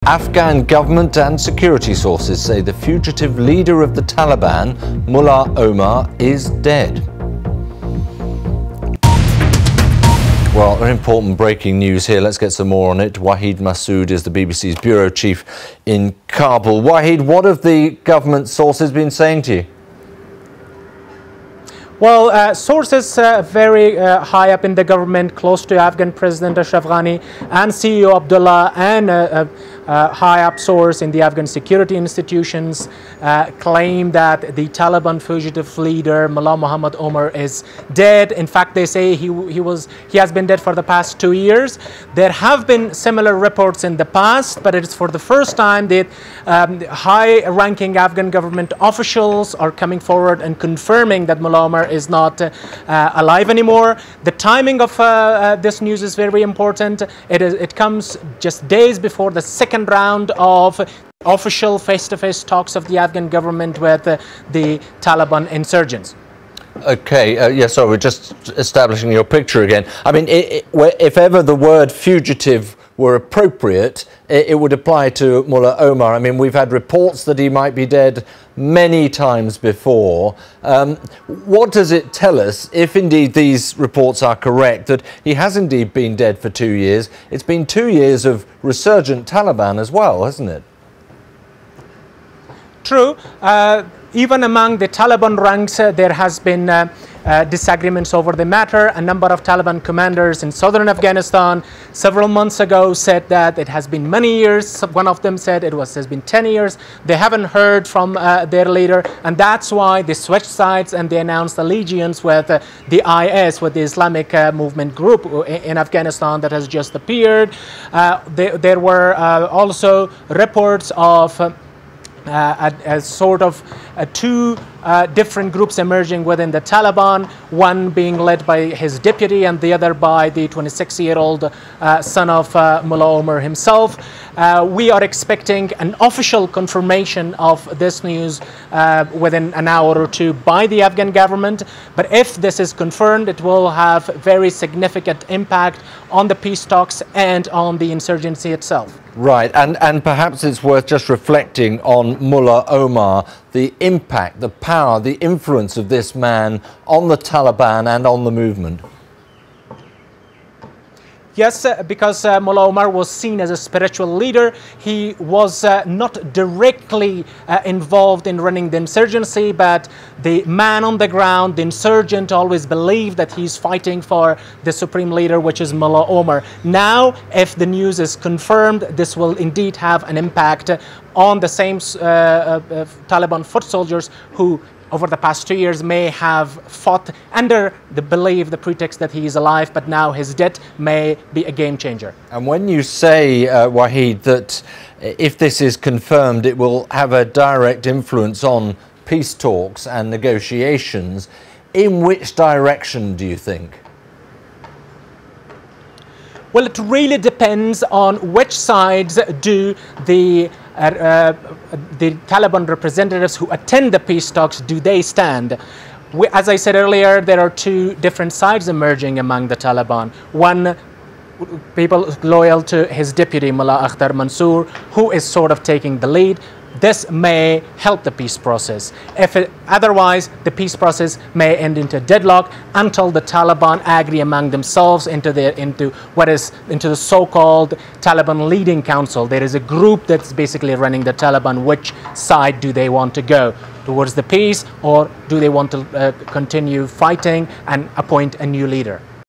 Afghan government and security sources say the fugitive leader of the Taliban, Mullah Omar, is dead. Well, an important breaking news here. Let's get some more on it. Wahid Massoud is the BBC's bureau chief in Kabul. Wahid, what have the government sources been saying to you? Well, sources very high up in the government, close to Afghan President Ashraf Ghani and CEO Abdullah, and high up source in the Afghan security institutions claim that the Taliban fugitive leader Mullah Omar is dead. In fact, they say he has been dead for the past 2 years. There have been similar reports in the past, but it's for the first time that high-ranking Afghan government officials are coming forward and confirming that Mullah Omar is not alive anymore. The timing of this news is very important. It comes just days before the second round of official face-to-face talks of the Afghan government with the Taliban insurgents. Okay, yeah, so we're just establishing your picture again. I mean, if ever the word fugitive were appropriate, it would apply to Mullah Omar. I mean, we've had reports that he might be dead many times before. What does it tell us, if indeed these reports are correct, that he has indeed been dead for 2 years? It's been 2 years of resurgent Taliban as well, hasn't it? True. Even among the Taliban ranks, there has been disagreements over the matter. A number of Taliban commanders in southern Afghanistan several months ago said that it has been many years. One of them said has been 10 years. They haven't heard from their leader, and that's why they switched sides and they announced allegiance with the IS, with the Islamic movement group in Afghanistan that has just appeared. There were also reports of a sort of two different groups emerging within the Taliban, one being led by his deputy and the other by the 26-year-old son of Mullah Omar himself. We are expecting an official confirmation of this news within an hour or two by the Afghan government. But if this is confirmed, it will have very significant impact on the peace talks and on the insurgency itself. Right, and perhaps it's worth just reflecting on Mullah Omar, the impact, the power, the influence of this man on the Taliban and on the movement. Yes, because Mullah Omar was seen as a spiritual leader. He was not directly involved in running the insurgency, but the man on the ground, the insurgent, always believed that he's fighting for the supreme leader, which is Mullah Omar. Now, if the news is confirmed, this will indeed have an impact on the same Taliban foot soldiers who over the past 2 years may have fought under the belief, the pretext that he is alive, but now his death may be a game changer. And when you say, Wahid, that if this is confirmed, it will have a direct influence on peace talks and negotiations, in which direction do you think? Well, it really depends on which sides do the Taliban representatives who attend the peace talks, do they stand? As I said earlier, there are two different sides emerging among the Taliban. One, people loyal to his deputy, Mullah Mansour, who is sort of taking the lead. This may help the peace process. Otherwise, the peace process may end into deadlock until the Taliban agree among themselves into the so-called Taliban Leading Council. There is a group that's basically running the Taliban. Which side do they want to go? Towards the peace, or do they want to continue fighting and appoint a new leader?